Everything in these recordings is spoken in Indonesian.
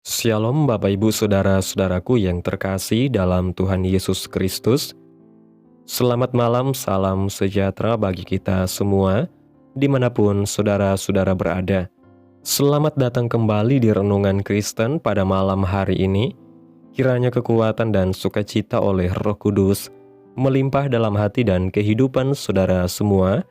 Shalom Bapak Ibu Saudara-saudaraku yang terkasih dalam Tuhan Yesus Kristus. Selamat malam, salam sejahtera bagi kita semua, dimanapun saudara-saudara berada. Selamat datang kembali di Renungan Kristen pada malam hari ini. Kiranya kekuatan dan sukacita oleh Roh Kudus melimpah dalam hati dan kehidupan saudara semua,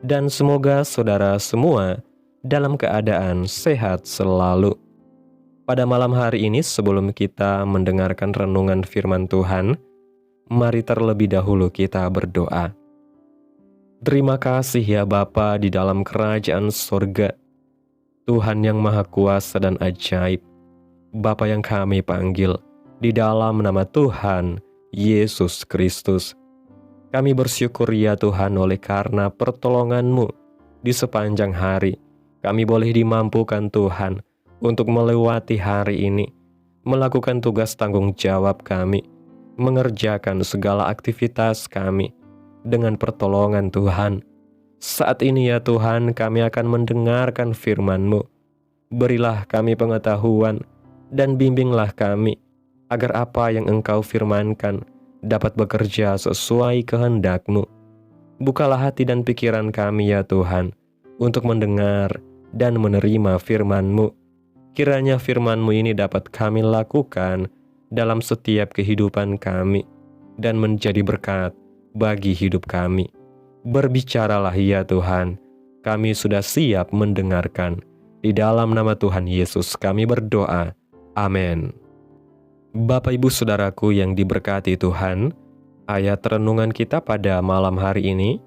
dan semoga saudara semua dalam keadaan sehat selalu. Pada malam hari ini, sebelum kita mendengarkan renungan firman Tuhan, mari terlebih dahulu kita berdoa. Terima kasih ya Bapa di dalam kerajaan sorga, Tuhan yang Maha Kuasa dan ajaib, Bapa yang kami panggil di dalam nama Tuhan Yesus Kristus. Kami bersyukur ya Tuhan oleh karena pertolongan-Mu di sepanjang hari. Kami boleh dimampukan Tuhan untuk melewati hari ini, melakukan tugas tanggung jawab kami, mengerjakan segala aktivitas kami dengan pertolongan Tuhan. Saat ini ya Tuhan, kami akan mendengarkan firman-Mu. Berilah kami pengetahuan dan bimbinglah kami, agar apa yang Engkau firmankan dapat bekerja sesuai kehendak-Mu. Bukalah hati dan pikiran kami ya Tuhan, untuk mendengar dan menerima firman-Mu. Kiranya firman-Mu ini dapat kami lakukan dalam setiap kehidupan kami dan menjadi berkat bagi hidup kami. Berbicaralah ya Tuhan, kami sudah siap mendengarkan. Di dalam nama Tuhan Yesus kami berdoa. Amin. Bapak Ibu Saudaraku yang diberkati Tuhan, ayat renungan kita pada malam hari ini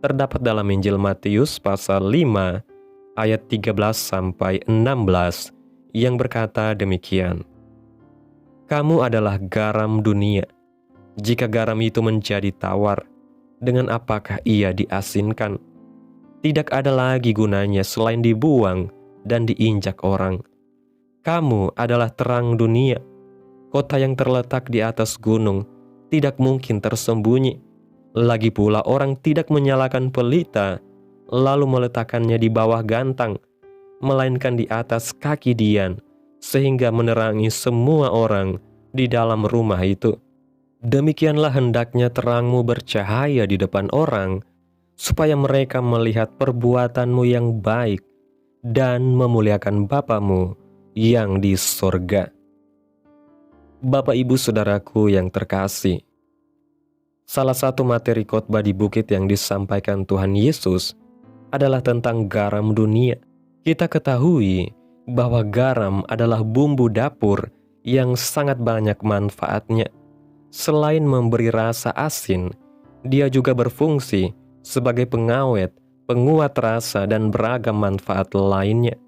terdapat dalam Injil Matius pasal 5 ayat 13 sampai 16. Yang berkata demikian, "Kamu adalah garam dunia. Jika garam itu menjadi tawar, dengan apakah ia diasinkan? Tidak ada lagi gunanya selain dibuang dan diinjak orang. Kamu adalah terang dunia. Kota yang terletak di atas gunung tidak mungkin tersembunyi. Lagi pula orang tidak menyalakan pelita, lalu meletakkannya di bawah gantang, melainkan di atas kaki dian, sehingga menerangi semua orang di dalam rumah itu. Demikianlah hendaknya terangmu bercahaya di depan orang, supaya mereka melihat perbuatanmu yang baik dan memuliakan Bapamu yang di sorga." Bapak Ibu Saudaraku yang terkasih, salah satu materi khotbah di bukit yang disampaikan Tuhan Yesus adalah tentang garam dunia. Kita ketahui bahwa garam adalah bumbu dapur yang sangat banyak manfaatnya. Selain memberi rasa asin, dia juga berfungsi sebagai pengawet, penguat rasa, dan beragam manfaat lainnya.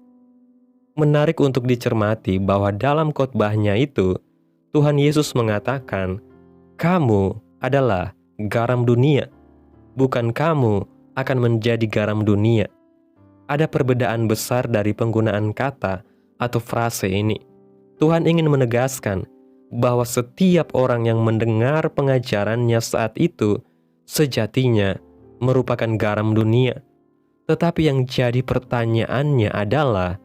Menarik untuk dicermati bahwa dalam khotbahnya itu, Tuhan Yesus mengatakan, "Kamu adalah garam dunia, bukan kamu akan menjadi garam dunia." Ada perbedaan besar dari penggunaan kata atau frase ini. Tuhan ingin menegaskan bahwa setiap orang yang mendengar pengajarannya saat itu sejatinya merupakan garam dunia. Tetapi yang jadi pertanyaannya adalah,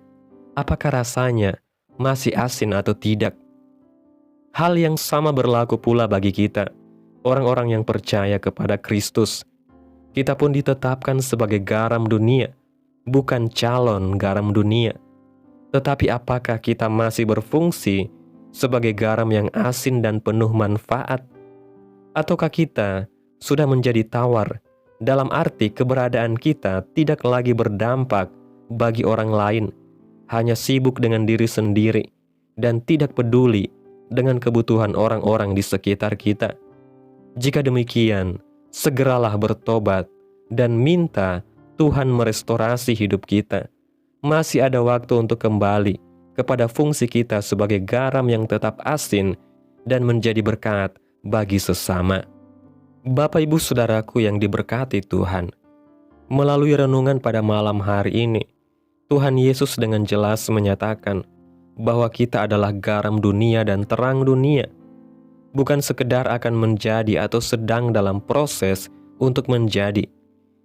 apakah rasanya masih asin atau tidak? Hal yang sama berlaku pula bagi kita, orang-orang yang percaya kepada Kristus. Kita pun ditetapkan sebagai garam dunia, bukan calon garam dunia. Tetapi apakah kita masih berfungsi sebagai garam yang asin dan penuh manfaat? Ataukah kita sudah menjadi tawar, dalam arti keberadaan kita tidak lagi berdampak bagi orang lain, hanya sibuk dengan diri sendiri, dan tidak peduli dengan kebutuhan orang-orang di sekitar kita? Jika demikian, segeralah bertobat dan minta Tuhan merestorasi hidup kita. Masih ada waktu untuk kembali kepada fungsi kita sebagai garam yang tetap asin dan menjadi berkat bagi sesama. Bapak Ibu Saudaraku yang diberkati Tuhan, melalui renungan pada malam hari ini, Tuhan Yesus dengan jelas menyatakan bahwa kita adalah garam dunia dan terang dunia. Bukan sekedar akan menjadi atau sedang dalam proses untuk menjadi,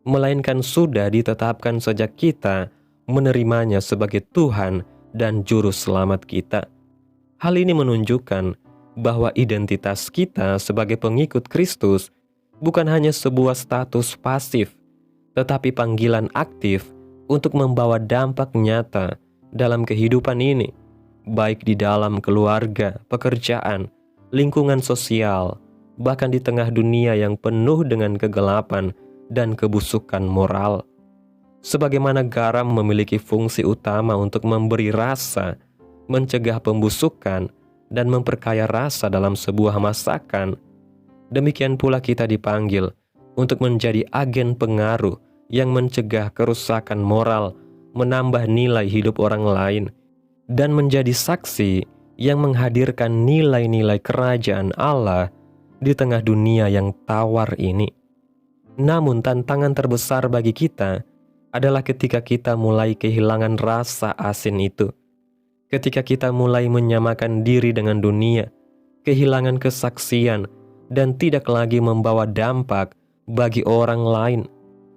melainkan sudah ditetapkan sejak kita menerimanya sebagai Tuhan dan Juru Selamat kita. Hal ini menunjukkan bahwa identitas kita sebagai pengikut Kristus bukan hanya sebuah status pasif, tetapi panggilan aktif untuk membawa dampak nyata dalam kehidupan ini, baik di dalam keluarga, pekerjaan, lingkungan sosial, bahkan di tengah dunia yang penuh dengan kegelapan dan kebusukan moral. Sebagaimana garam memiliki fungsi utama untuk memberi rasa, mencegah pembusukan, dan memperkaya rasa dalam sebuah masakan, demikian pula kita dipanggil untuk menjadi agen pengaruh yang mencegah kerusakan moral, menambah nilai hidup orang lain, dan menjadi saksi yang menghadirkan nilai-nilai kerajaan Allah di tengah dunia yang tawar ini. Namun tantangan terbesar bagi kita adalah ketika kita mulai kehilangan rasa asin itu. Ketika kita mulai menyamakan diri dengan dunia, kehilangan kesaksian, dan tidak lagi membawa dampak bagi orang lain.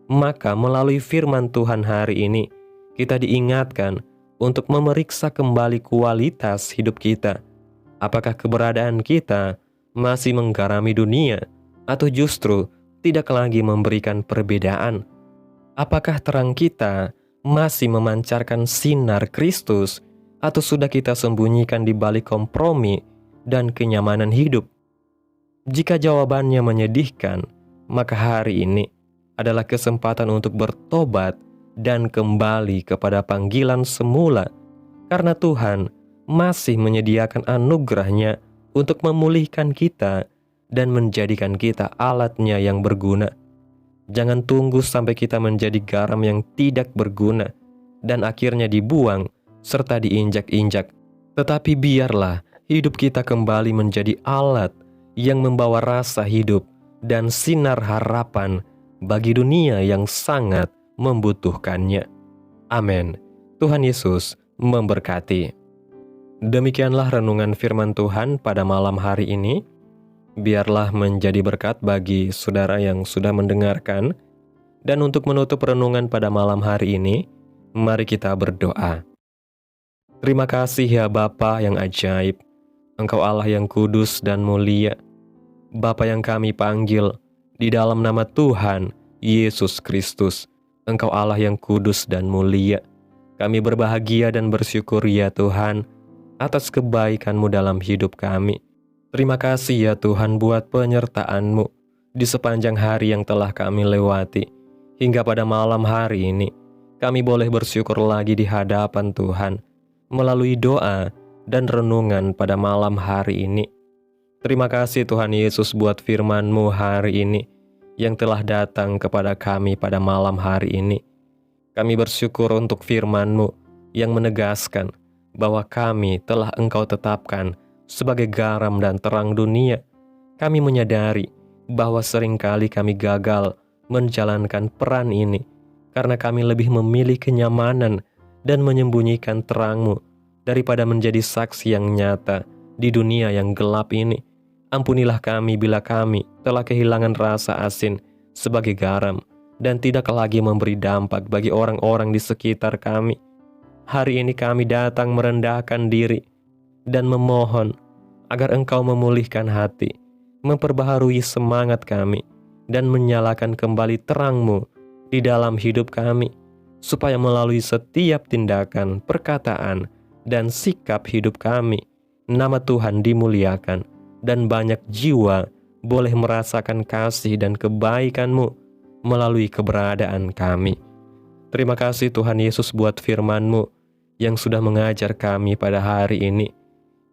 Maka melalui firman Tuhan hari ini, kita diingatkan untuk memeriksa kembali kualitas hidup kita. Apakah keberadaan kita masih menggarami dunia, atau justru tidak lagi memberikan perbedaan? Apakah terang kita masih memancarkan sinar Kristus, atau sudah kita sembunyikan di balik kompromi dan kenyamanan hidup? Jika jawabannya menyedihkan, maka hari ini adalah kesempatan untuk bertobat dan kembali kepada panggilan semula, karena Tuhan masih menyediakan anugerah-Nya untuk memulihkan kita dan menjadikan kita alat-Nya yang berguna. Jangan tunggu sampai kita menjadi garam yang tidak berguna dan akhirnya dibuang serta diinjak-injak. Tetapi biarlah hidup kita kembali menjadi alat yang membawa rasa hidup dan sinar harapan bagi dunia yang sangat membutuhkannya. Amin. Tuhan Yesus memberkati. Demikianlah renungan firman Tuhan pada malam hari ini. Biarlah menjadi berkat bagi saudara yang sudah mendengarkan. Dan untuk menutup renungan pada malam hari ini, mari kita berdoa. Terima kasih ya Bapa yang ajaib, Engkau Allah yang kudus dan mulia, Bapa yang kami panggil di dalam nama Tuhan Yesus Kristus. Engkau Allah yang kudus dan mulia. Kami berbahagia dan bersyukur ya Tuhan atas kebaikan-Mu dalam hidup kami. Terima kasih ya Tuhan buat penyertaan-Mu di sepanjang hari yang telah kami lewati. Hingga pada malam hari ini, kami boleh bersyukur lagi di hadapan Tuhan melalui doa dan renungan pada malam hari ini. Terima kasih Tuhan Yesus buat firman-Mu hari ini yang telah datang kepada kami pada malam hari ini. Kami bersyukur untuk firman-Mu yang menegaskan bahwa kami telah Engkau tetapkan sebagai garam dan terang dunia. Kami menyadari bahwa seringkali kami gagal menjalankan peran ini karena kami lebih memilih kenyamanan dan menyembunyikan terang-Mu daripada menjadi saksi yang nyata di dunia yang gelap ini. Ampunilah kami bila kami telah kehilangan rasa asin sebagai garam dan tidak lagi memberi dampak bagi orang-orang di sekitar kami. Hari ini kami datang merendahkan diri dan memohon agar Engkau memulihkan hati, memperbaharui semangat kami, dan menyalakan kembali terang-Mu di dalam hidup kami, supaya melalui setiap tindakan, perkataan, dan sikap hidup kami, nama Tuhan dimuliakan, dan banyak jiwa boleh merasakan kasih dan kebaikan-Mu melalui keberadaan kami. Terima kasih Tuhan Yesus buat firman-Mu yang sudah mengajar kami pada hari ini.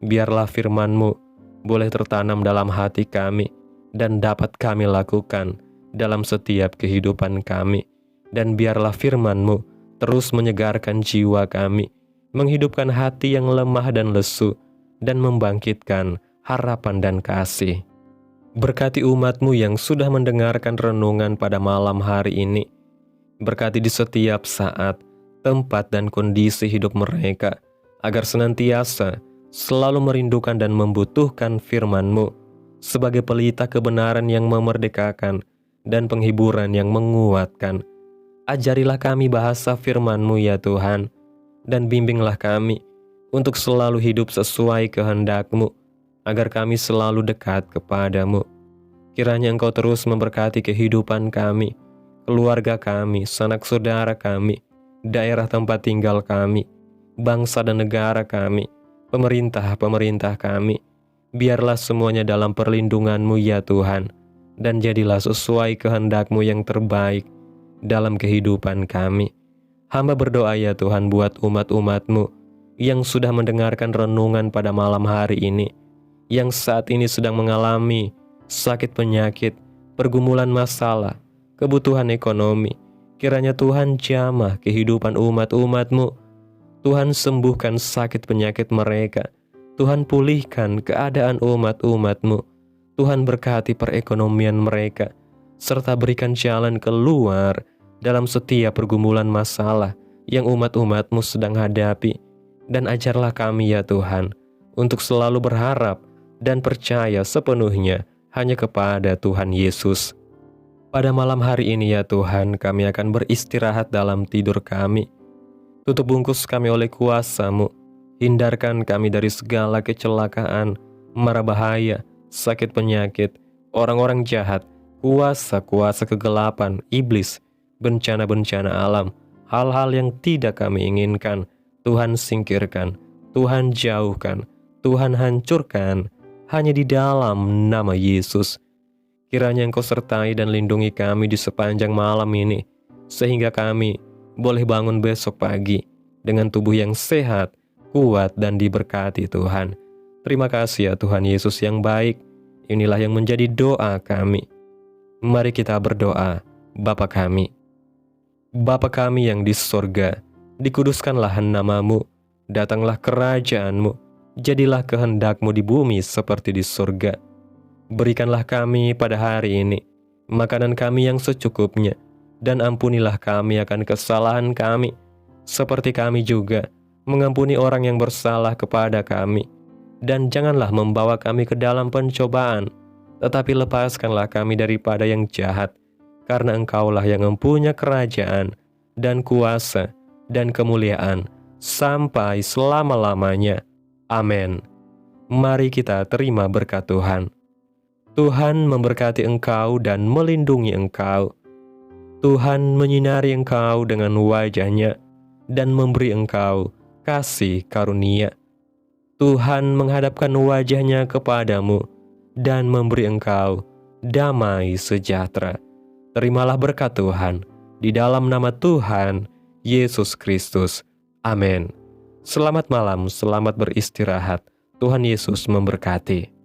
Biarlah firman-Mu boleh tertanam dalam hati kami dan dapat kami lakukan dalam setiap kehidupan kami. Dan biarlah firman-Mu terus menyegarkan jiwa kami, menghidupkan hati yang lemah dan lesu, dan membangkitkan harapan dan kasih. Berkati umat-Mu yang sudah mendengarkan renungan pada malam hari ini. Berkati di setiap saat, tempat, dan kondisi hidup mereka, agar senantiasa selalu merindukan dan membutuhkan firman-Mu sebagai pelita kebenaran yang memerdekakan dan penghiburan yang menguatkan. Ajarilah kami bahasa firman-Mu ya Tuhan, dan bimbinglah kami untuk selalu hidup sesuai kehendak-Mu, agar kami selalu dekat kepadamu. Kiranya Engkau terus memberkati kehidupan kami, keluarga kami, sanak saudara kami, daerah tempat tinggal kami, bangsa dan negara kami, pemerintah-pemerintah kami. Biarlah semuanya dalam perlindungan-Mu ya Tuhan, dan jadilah sesuai kehendak-Mu yang terbaik dalam kehidupan kami. Hamba berdoa ya Tuhan buat umat-umat-Mu yang sudah mendengarkan renungan pada malam hari ini, yang saat ini sedang mengalami sakit penyakit, pergumulan masalah, kebutuhan ekonomi. Kiranya Tuhan jamah kehidupan umat-umat-Mu. Tuhan sembuhkan sakit penyakit mereka. Tuhan pulihkan keadaan umat-umat-Mu. Tuhan berkati perekonomian mereka, serta berikan jalan keluar dalam setiap pergumulan masalah yang umat-umat-Mu sedang hadapi. Dan ajarlah kami ya Tuhan, untuk selalu berharap dan percaya sepenuhnya hanya kepada Tuhan Yesus. Pada malam hari ini ya Tuhan, kami akan beristirahat dalam tidur kami. Tutup bungkus kami oleh kuasa-Mu. Hindarkan kami dari segala kecelakaan, mara bahaya, sakit penyakit, orang-orang jahat, kuasa-kuasa kegelapan, iblis, bencana-bencana alam, hal-hal yang tidak kami inginkan. Tuhan singkirkan, Tuhan jauhkan, Tuhan hancurkan, hanya di dalam nama Yesus. Kiranya Engkau sertai dan lindungi kami di sepanjang malam ini, sehingga kami boleh bangun besok pagi dengan tubuh yang sehat, kuat, dan diberkati Tuhan. Terima kasih ya Tuhan Yesus yang baik. Inilah yang menjadi doa kami. Mari kita berdoa. Bapa kami yang di sorga, dikuduskanlah nama-Mu, datanglah kerajaan-Mu, jadilah kehendak-Mu di bumi seperti di surga. Berikanlah kami pada hari ini makanan kami yang secukupnya, dan ampunilah kami akan kesalahan kami, seperti kami juga mengampuni orang yang bersalah kepada kami. Dan janganlah membawa kami ke dalam pencobaan, tetapi lepaskanlah kami daripada yang jahat, karena Engkaulah yang mempunyai kerajaan, dan kuasa, dan kemuliaan, sampai selama-lamanya. Amin. Mari kita terima berkat Tuhan. Tuhan memberkati engkau dan melindungi engkau. Tuhan menyinari engkau dengan wajah-Nya dan memberi engkau kasih karunia. Tuhan menghadapkan wajah-Nya kepadamu dan memberi engkau damai sejahtera. Terimalah berkat Tuhan di dalam nama Tuhan Yesus Kristus. Amin. Selamat malam, selamat beristirahat. Tuhan Yesus memberkati.